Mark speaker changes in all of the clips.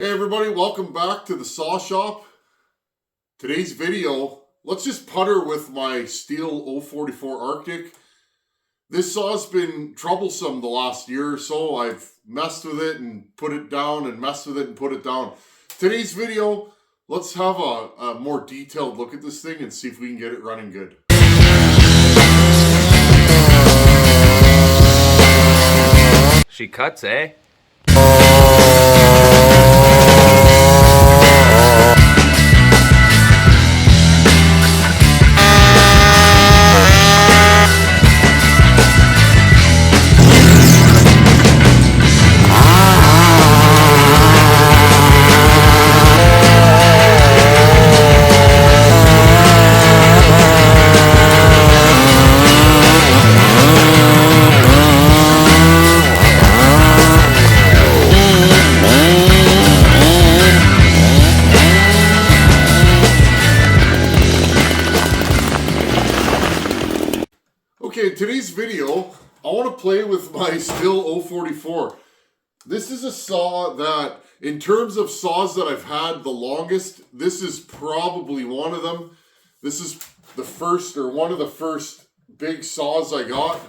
Speaker 1: Hey everybody, welcome back to the Saw Shop. Today's video, let's just putter with my Stihl 044 Arctic. This saw's been troublesome the last year or so. I've messed with it and put it down and messed with it and put it down. Today's video, let's have a more detailed look at this thing and see if we can get it running good.
Speaker 2: She cuts, eh?
Speaker 1: Okay, today's video, I want to play with my Stihl 044. This is a saw that, in terms of saws that I've had the longest, this is probably one of them. This is the first, or one of the first big saws I got,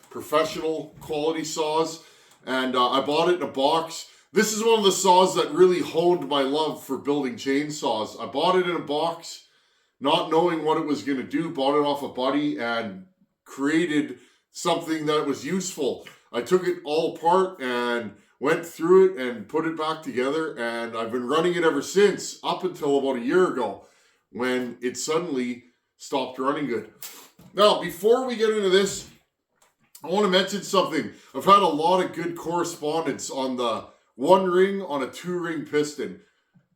Speaker 1: professional quality saws, and I bought it in a box. This is one of the saws that really honed my love for building chainsaws. I bought it in a box, not knowing what it was going to do, bought it off a buddy, and created something that was useful. I took it all apart and went through it and put it back together, and I've been running it ever since, up until about a year ago when it suddenly stopped running good. Now, before we get into this, I want to mention something. I've had a lot of good correspondence on the one ring on a two ring piston.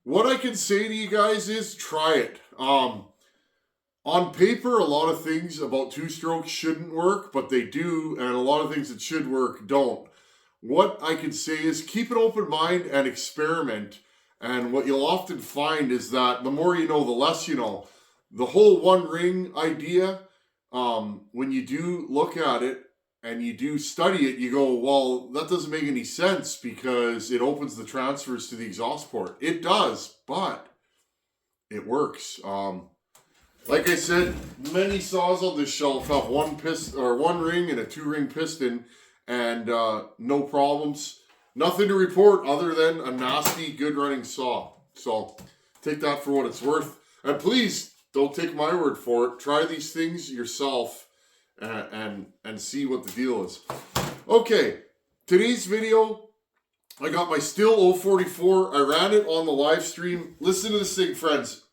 Speaker 1: What I can say to you guys is try it. On paper, a lot of things about two-strokes shouldn't work, but they do, and a lot of things that should work don't. What I can say is keep an open mind and experiment, and what you'll often find is that the more you know, the less you know. The whole one-ring idea, when you do look at it and you do study it, you go, well, that doesn't make any sense because it opens the transfers to the exhaust port. It does, but it works. Like I said, many saws on this shelf have one piston or one ring and a two ring piston, and no problems. Nothing to report other than a nasty, good running saw. So take that for what it's worth. And please don't take my word for it. Try these things yourself and see what the deal is. Okay, today's video, I got my Stihl 044. I ran it on the live stream. Listen to this thing, friends.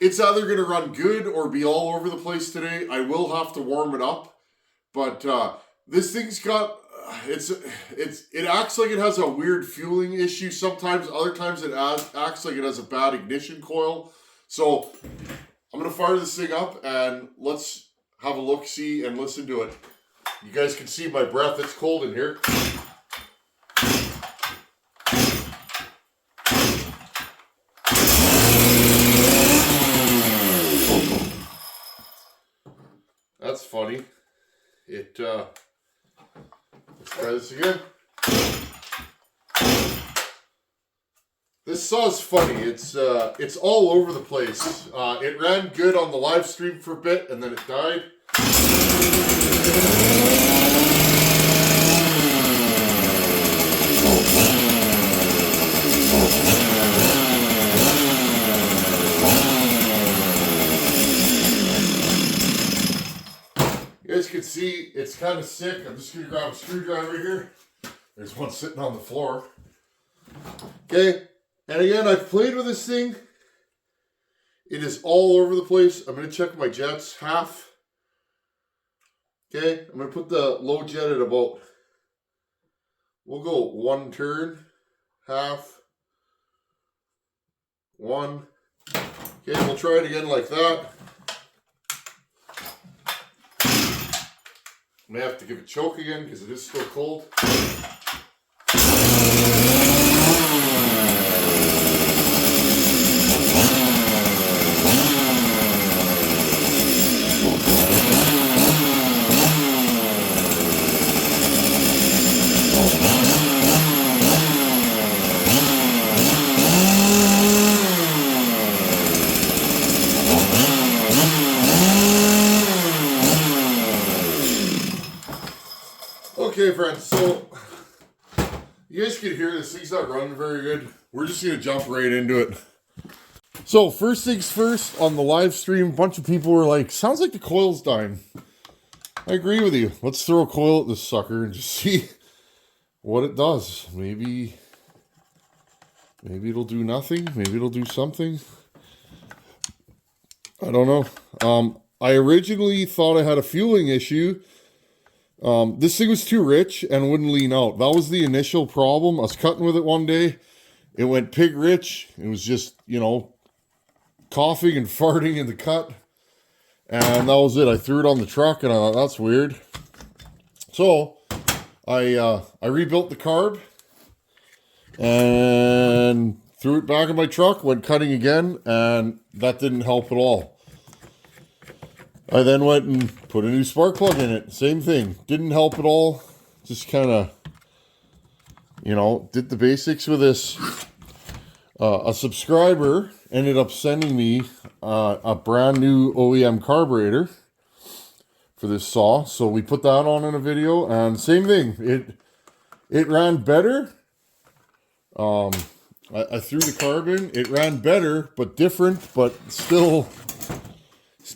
Speaker 1: It's either going to run good or be all over the place today. I will have to warm it up. But this thing's got, it acts like it has a weird fueling issue sometimes. Other times it acts like it has a bad ignition coil. So I'm going to fire this thing up and let's have a look-see and listen to it. You guys can see my breath. It's cold in here. That's funny. Let's try this again. This saw's funny. It's all over the place. It ran good on the live stream for a bit and then it died. You guys can see it's kind of sick. I'm just going to grab a screwdriver here. There's one sitting on the floor. Okay, and again, I've played with this thing. It is all over the place. I'm going to check my jets, half. Okay, I'm going to put the low jet at about, we'll go one turn, half, one. Okay, we'll try it again like that. May have to give it a choke again because it is still cold. friends, so you guys can hear this thing's not running very good. We're just gonna jump right into it. So first things first, on the live stream, a bunch of people were like, sounds like the coil's dying. I agree with you. Let's throw a coil at this sucker and just see what it does. Maybe it'll do nothing. Maybe it'll do something. I don't know. I originally thought I had a fueling issue. This thing was too rich and wouldn't lean out. That was the initial problem. I was cutting with it one day. It went pig rich. It was just, coughing and farting in the cut. And that was it. I threw it on the truck and I thought, that's weird. So I rebuilt the carb and threw it back in my truck, went cutting again, and that didn't help at all. I then went and put a new spark plug in it. Same thing. Didn't help at all. Just kind of, did the basics with this. A subscriber ended up sending me a brand new OEM carburetor for this saw. So we put that on in a video, and same thing. It ran better. I threw the carb in. It ran better, but different, but still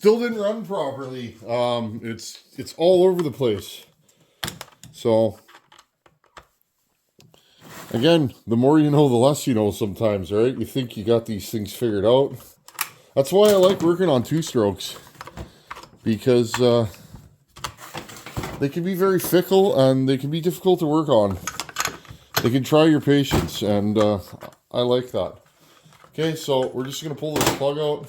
Speaker 1: didn't run properly. It's all over the place. So again, the more you know, the less you know sometimes, right? You think you got these things figured out. That's why I like working on two-strokes, because they can be very fickle and they can be difficult to work on. They can try your patience, and I like that. Okay, so we're just going to pull this plug out.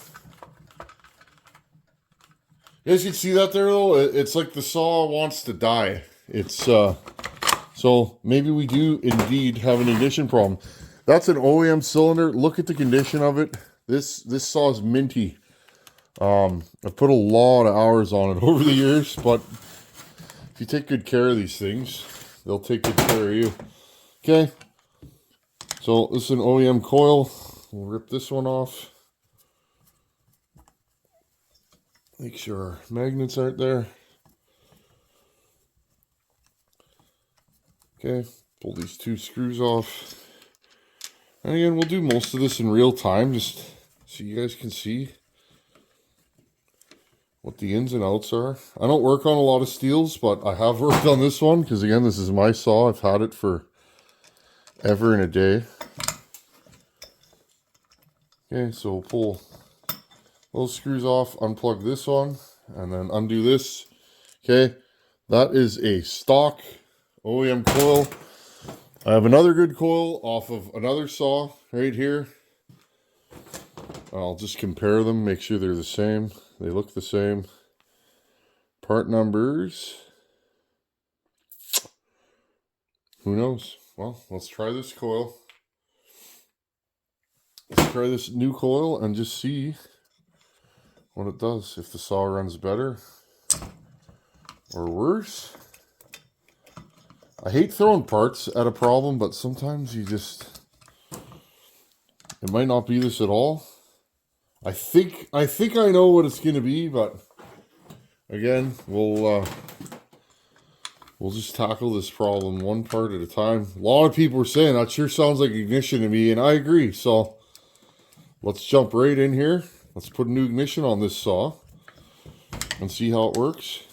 Speaker 1: You guys can see that there, though? It's like the saw wants to die. It's, so maybe we do indeed have an ignition problem. That's an OEM cylinder. Look at the condition of it. This saw is minty. I've put a lot of hours on it over the years, but if you take good care of these things, they'll take good care of you. Okay, so this is an OEM coil. We'll rip this one off. Make sure our magnets aren't there. Okay, pull these two screws off. And again, we'll do most of this in real time, just so you guys can see what the ins and outs are. I don't work on a lot of Stihls, but I have worked on this one, because again, this is my saw. I've had it for ever and a day. Okay, so we'll pull those screws off, unplug this one, and then undo this. Okay, that is a stock OEM coil. I have another good coil off of another saw right here. I'll just compare them, make sure they're the same. They look the same. Part numbers. Who knows? Well, let's try this coil. Let's try this new coil and just see what it does. If the saw runs better or worse. I hate throwing parts at a problem, but sometimes it might not be this at all. I think I know what it's going to be, but again, we'll just tackle this problem one part at a time. A lot of people are saying that sure sounds like ignition to me, and I agree. So let's jump right in here. Let's put a new ignition on this saw and see how it works.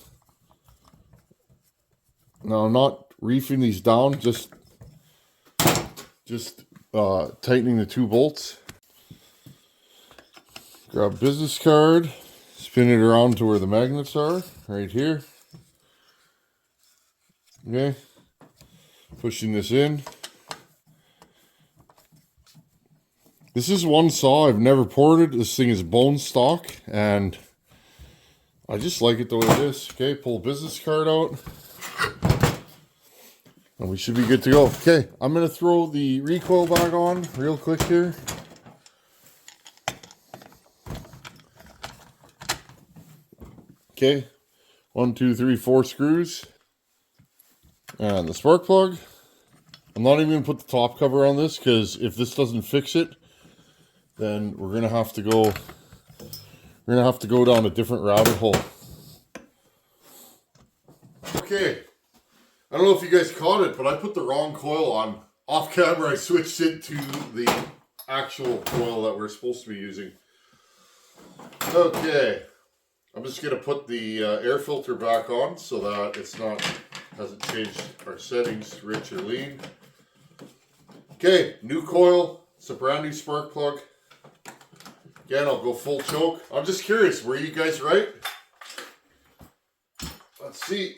Speaker 1: Now, I'm not reefing these down, just tightening the two bolts. Grab business card, spin it around to where the magnets are, right here. Okay, pushing this in. This is one saw I've never ported. This thing is bone stock, and I just like it the way it is. Okay, pull business card out. And we should be good to go. Okay, I'm going to throw the recoil back on real quick here. Okay, 1, 2, 3, 4 screws. And the spark plug. I'm not even going to put the top cover on this, because if this doesn't fix it, then we're going to have to go down a different rabbit hole. Okay. I don't know if you guys caught it, but I put the wrong coil on. Off camera, I switched it to the actual coil that we're supposed to be using. Okay, I'm just going to put the air filter back on so that it's not, hasn't changed our settings, rich or lean. Okay, new coil. It's a brand new spark plug. Again, I'll go full choke. I'm just curious, were you guys right? Let's see.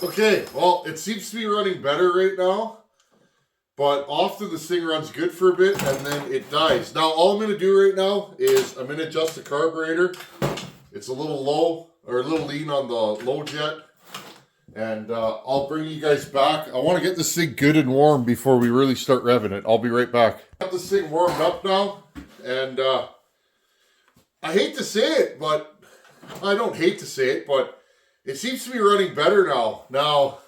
Speaker 1: Okay, well, it seems to be running better right now, but often this thing runs good for a bit and then it dies. Now, all I'm going to do right now is I'm going to adjust the carburetor. It's a little low, or a little lean on the low jet, and I'll bring you guys back. I want to get this thing good and warm before we really start revving it. I'll be right back. Got this thing warmed up now, and I hate to say it, but I don't hate to say it, but it seems to be running better now. Now,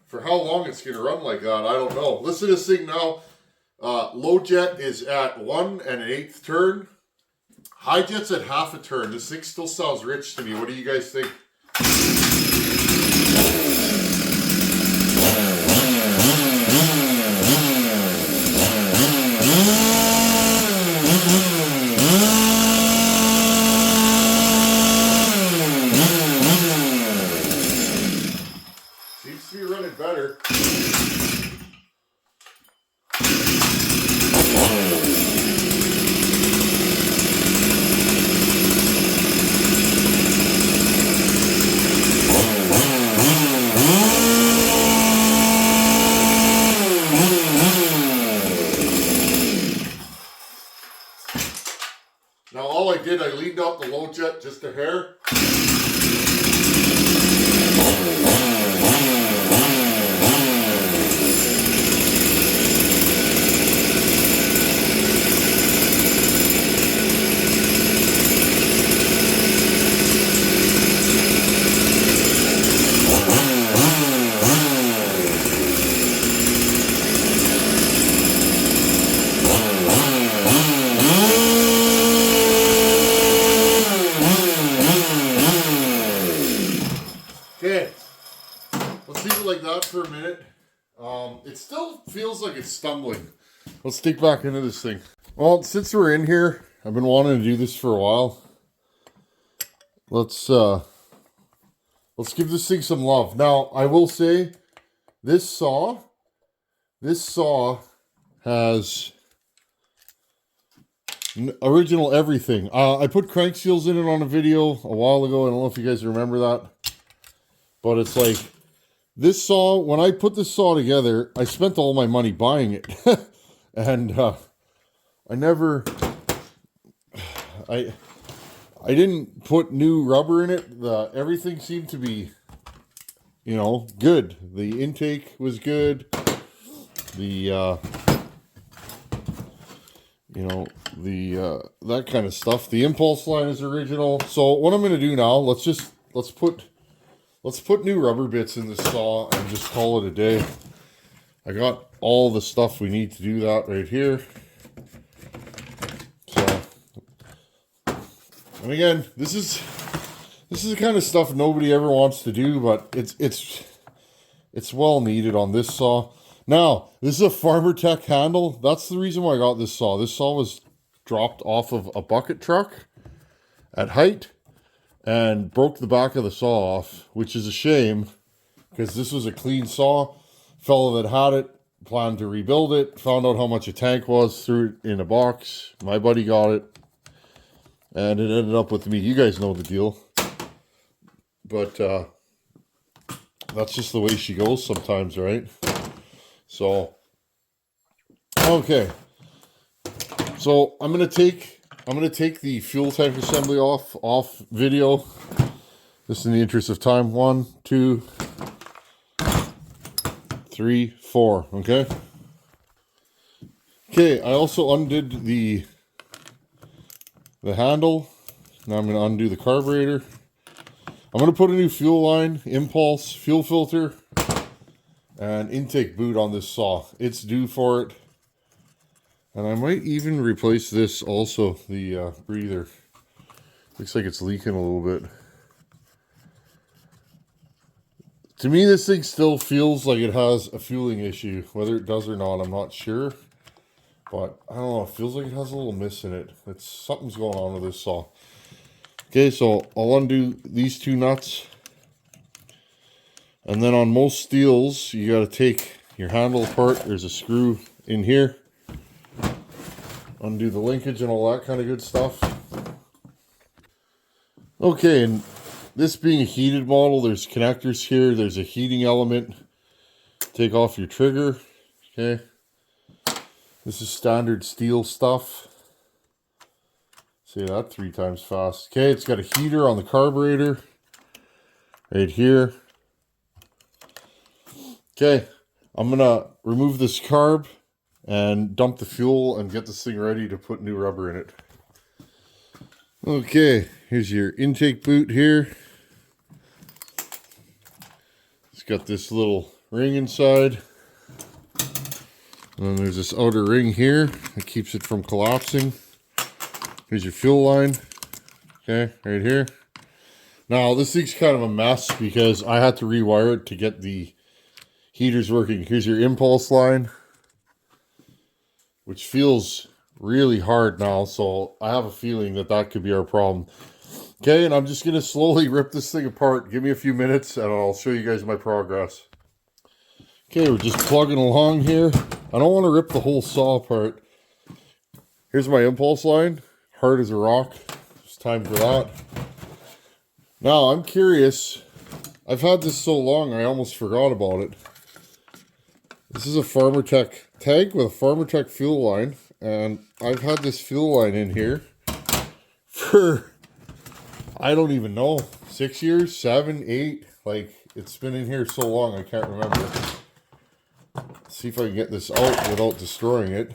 Speaker 1: for how long it's going to run like that, I don't know. Listen to this thing now. Low jet is at 1 1/8 turn. High jet's at half a turn. This thing still sounds rich to me. What do you guys think? Seems to be running better. Now all I did, I leaned out the low jet just a hair. Okay, let's leave it like that for a minute. It still feels like it's stumbling. Let's dig back into this thing. Well, since we're in here, I've been wanting to do this for a while. Let's give this thing some love. Now, I will say, this saw has original everything. I put crank seals in it on a video a while ago. I don't know if you guys remember that. But it's like, this saw, when I put this saw together, I spent all my money buying it. And I didn't put new rubber in it. Everything seemed to be, you know, good. The intake was good. The, you know, that kind of stuff. The impulse line is original. So what I'm going to do now, let's put new rubber bits in this saw and just call it a day. I got all the stuff we need to do that right here. So, and again, this is the kind of stuff nobody ever wants to do, but it's well needed on this saw. Now, this is a Farmer Tech handle. That's the reason why I got this saw. This saw was dropped off of a bucket truck at height and broke the back of the saw off, which is a shame because this was a clean saw. Fellow that had it planned to rebuild it, found out how much a tank was, threw it in a box. My buddy got it, and it ended up with me. You guys know the deal. But that's just the way she goes sometimes, right? So, okay. So I'm gonna take the fuel tank assembly off video. Just in the interest of time. 1, 2, 3, 4. Okay. Okay. I also undid the handle. Now I'm gonna undo the carburetor. I'm gonna put a new fuel line, impulse, fuel filter, and intake boot on this saw. It's due for it. And I might even replace this also, the breather. Looks like it's leaking a little bit. To me, this thing still feels like it has a fueling issue. Whether it does or not, I'm not sure. But, I don't know, it feels like it has a little miss in it. Something's going on with this saw. Okay, so I'll undo these 2 nuts. And then on most Stihls, you got to take your handle apart. There's a screw in here. Undo the linkage and all that kind of good stuff. Okay, and this being a heated model, there's connectors here. There's a heating element. Take off your trigger. Okay. This is standard Stihl stuff. Say that 3 times fast. Okay, it's got a heater on the carburetor. Right here. Okay, I'm going to remove this carb and dump the fuel and get this thing ready to put new rubber in it. Okay, here's your intake boot here. It's got this little ring inside. And then there's this outer ring here that keeps it from collapsing. Here's your fuel line. Okay, right here. Now, this thing's kind of a mess because I had to rewire it to get the heaters working. Here's your impulse line, which feels really hard now, so I have a feeling that could be our problem. Okay, and I'm just going to slowly rip this thing apart. Give me a few minutes and I'll show you guys my progress. Okay, we're just plugging along here. I don't want to rip the whole saw apart. Here's my impulse line, hard as a rock. It's time for that. Now, I'm curious. I've had this so long, I almost forgot about it. This is a Farmer Tech tank with a Farmer Tech fuel line. And I've had this fuel line in here for, I don't even know, 6 years, 7, 8. Like, it's been in here so long, I can't remember. Let's see if I can get this out without destroying it.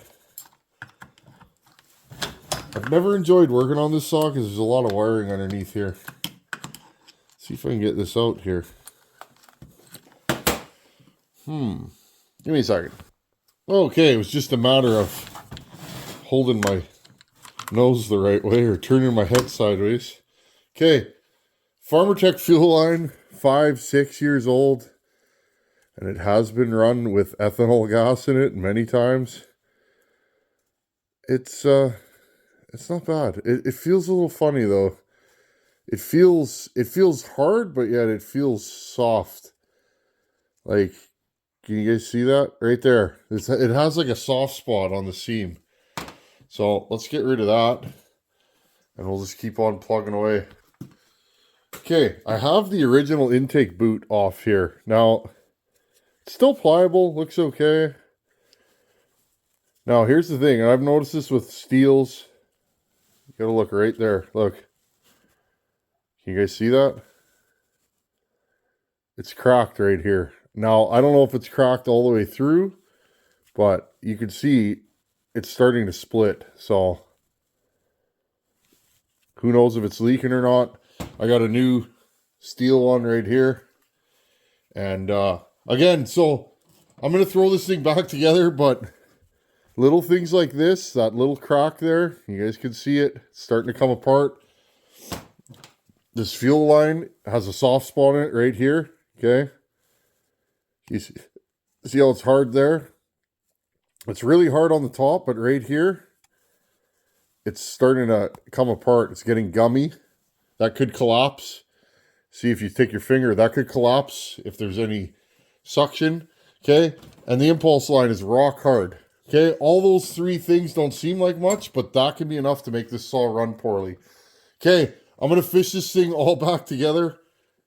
Speaker 1: I've never enjoyed working on this saw because there's a lot of wiring underneath here. Let's see if I can get this out here. Give me a second. Okay, it was just a matter of holding my nose the right way or turning my head sideways. Okay, Farmer Tech fuel line, 5, 6 years old. And it has been run with ethanol gas in it many times. It's not bad. It feels a little funny though. It feels hard, but yet it feels soft. Like, can you guys see that? Right there. It has like a soft spot on the seam. So let's get rid of that. And we'll just keep on plugging away. Okay, I have the original intake boot off here. Now, it's still pliable, looks okay. Now, here's the thing, and I've noticed this with Stihls. You gotta look right there, look. Can you guys see that? It's cracked right here. Now, I don't know if it's cracked all the way through, but you can see it's starting to split, so who knows if it's leaking or not. I got a new Stihl one right here. And, again, so I'm going to throw this thing back together, but little things like this, that little crack there, you guys can see it, it's starting to come apart. This fuel line has a soft spot in it right here, okay? You see how it's hard there? It's really hard on the top, but right here, it's starting to come apart. It's getting gummy. That could collapse. See, if you take your finger, that could collapse if there's any suction, okay? And the impulse line is rock hard, okay? All those 3 things don't seem like much, but that can be enough to make this saw run poorly. Okay, I'm going to fish this thing all back together,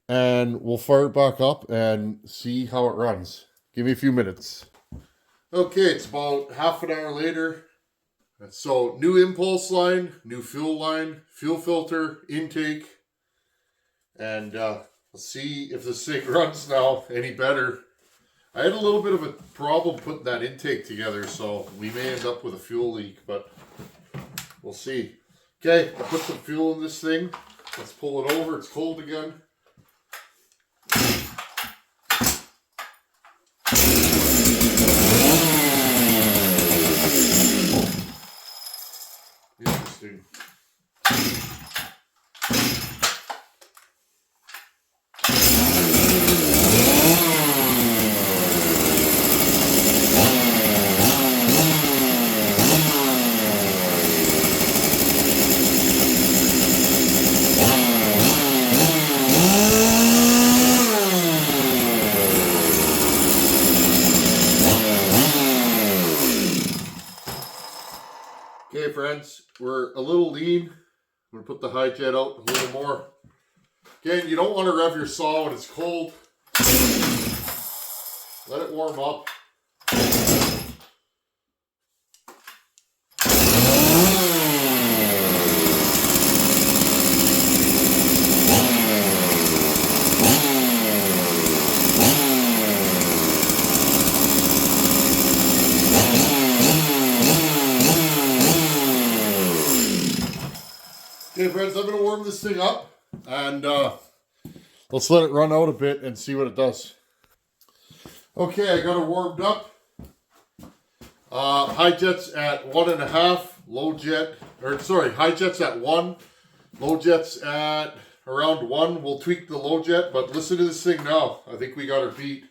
Speaker 1: and we'll fire it back up and see how it runs. Give me a few minutes. Okay, it's about half an hour later. So new impulse line, new fuel line, fuel filter, intake, and let's see if this thing runs now any better. I had a little bit of a problem putting that intake together, so we may end up with a fuel leak, but we'll see. Okay, I put some fuel in this thing. Let's pull it over. It's cold again. Interesting. Okay, friends, we're a little lean. I'm going to put the high jet out a little more. Again, you don't want to rev your saw when it's cold. Let it warm up. Okay, friends, I'm going to warm this thing up, and let's let it run out a bit and see what it does. Okay, I got it warmed up. High jets at 1.5, low jet, high jets at 1, low jets at around 1. We'll tweak the low jet, but listen to this thing now. I think we got her beat.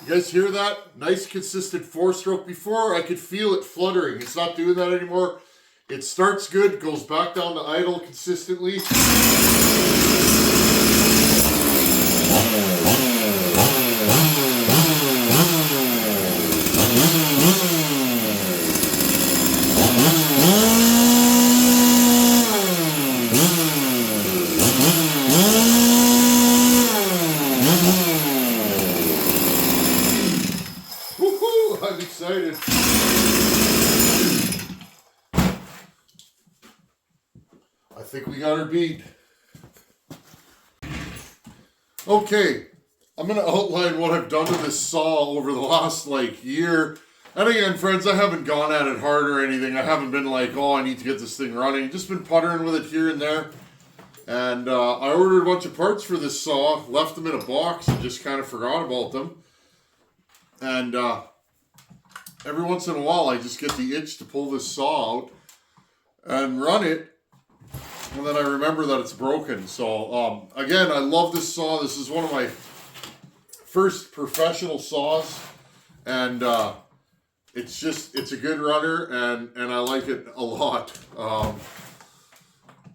Speaker 1: You guys hear that? Nice consistent 4-stroke. Before I could feel it fluttering. It's not doing that anymore. It starts good, goes back down to idle consistently. I'm excited. I think we got her beat. Okay, I'm going to outline what I've done to this saw over the last year. And again, friends, I haven't gone at it hard or anything. I haven't been like, oh, I need to get this thing running. Just been puttering with it here and there. And I ordered a bunch of parts for this saw, left them in a box, and just kind of forgot about them. And every once in a while, I just get the itch to pull this saw out and run it. And then I remember that it's broken. So, again, I love this saw. This is one of my first professional saws. And it's a good runner, and I like it a lot.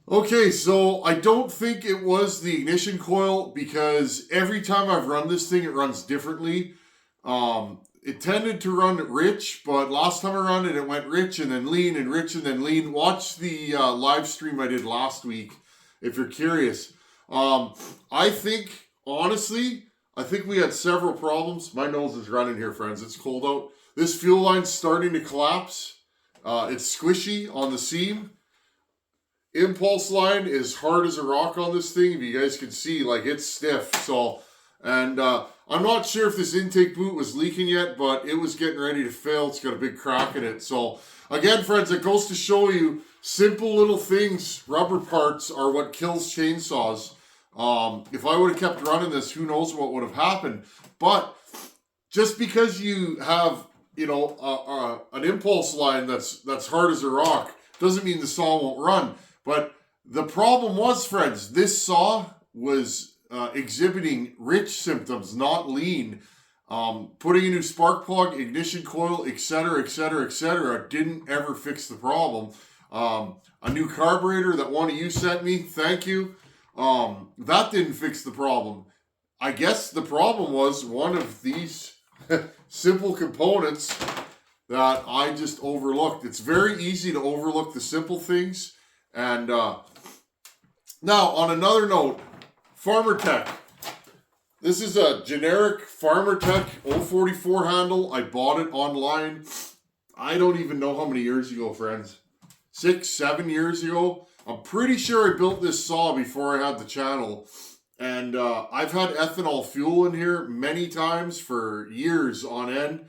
Speaker 1: Okay, so I don't think it was the ignition coil, because every time I've run this thing, it runs differently. It tended to run rich, but last time I ran it, it went rich and then lean and rich and then lean. Watch the live stream I did last week if you're curious. I think, honestly, we had several problems. My nose is running here, friends. It's cold out. This fuel line's starting to collapse. It's squishy on the seam. Impulse line is hard as a rock on this thing. If you guys can see, it's stiff. So, and I'm not sure if this intake boot was leaking yet, but it was getting ready to fail. It's got a big crack in it. So, again, friends, it goes to show you simple little things, rubber parts, are what kills chainsaws. If I would have kept running this, who knows what would have happened. But just because you have, an impulse line that's hard as a rock, doesn't mean the saw won't run. But the problem was, friends, this saw, was exhibiting rich symptoms, not lean. Putting a new spark plug, ignition coil, etc., etc., etc., didn't ever fix the problem. A new carburetor that one of you sent me, thank you. That didn't fix the problem. I guess the problem was one of these simple components that I just overlooked. It's very easy to overlook the simple things. And now, on another note, Farmer Tech. This is a generic Farmer Tech 044 handle. I bought it online. I don't even know how many years ago, friends. 6, 7 years ago. I'm pretty sure I built this saw before I had the channel. And I've had ethanol fuel in here many times for years on end.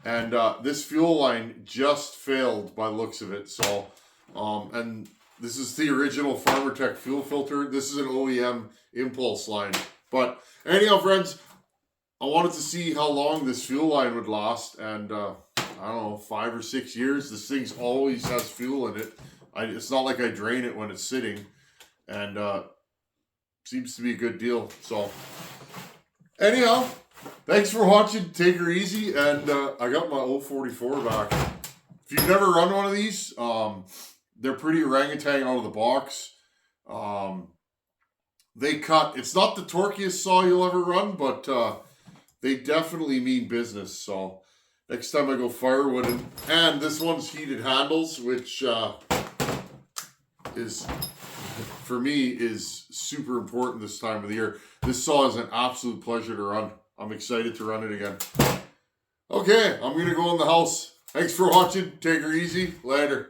Speaker 1: And this fuel line just failed by the looks of it. So, and this is the original Farmer Tech fuel filter. This is an OEM impulse line. But anyhow, friends, I wanted to see how long this fuel line would last. And I don't know, 5 or 6 years. This thing's always has fuel in it. It's not like I drain it when it's sitting. And seems to be a good deal. So, anyhow, thanks for watching. Take her easy. And I got my 044 back. If you've never run one of these, they're pretty orangutan out of the box. They cut. It's not the torquiest saw you'll ever run, but they definitely mean business. So next time I go firewood, and this one's heated handles, which is, for me, is super important this time of the year. This saw is an absolute pleasure to run. I'm excited to run it again. Okay, I'm going to go in the house. Thanks for watching. Take her easy. Later.